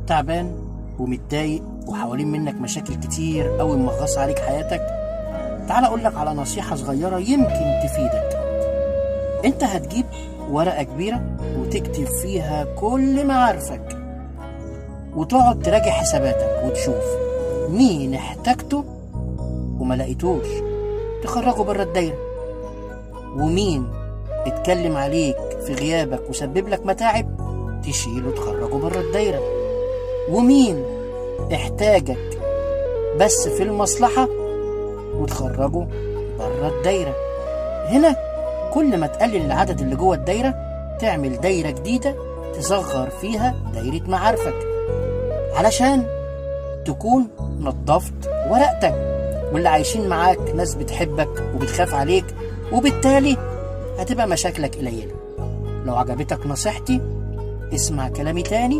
تعبان ومتضايق وحوالين منك مشاكل كتير قوي مغص عليك حياتك، تعال اقولك على نصيحة صغيرة يمكن تفيدك. انت هتجيب ورقة كبيرة وتكتب فيها كل معارفك، وتقعد تراجع حساباتك وتشوف مين احتاجته وما لقيتوش تخرجه بره الدايرة، ومين اتكلم عليك في غيابك وسبب لك متاعب تشيله تخرجه بره الدايرة، ومين احتاجك بس في المصلحة وتخرجه بره الدايرة. هنا كل ما تقلل العدد اللي جوه الدايرة تعمل دايرة جديدة تصغر فيها دايرة معارفك، علشان تكون نظفت ورقتك، واللي عايشين معاك ناس بتحبك وبتخاف عليك، وبالتالي هتبقى مشاكلك قليلة. لو عجبتك نصيحتي اسمع كلامي تاني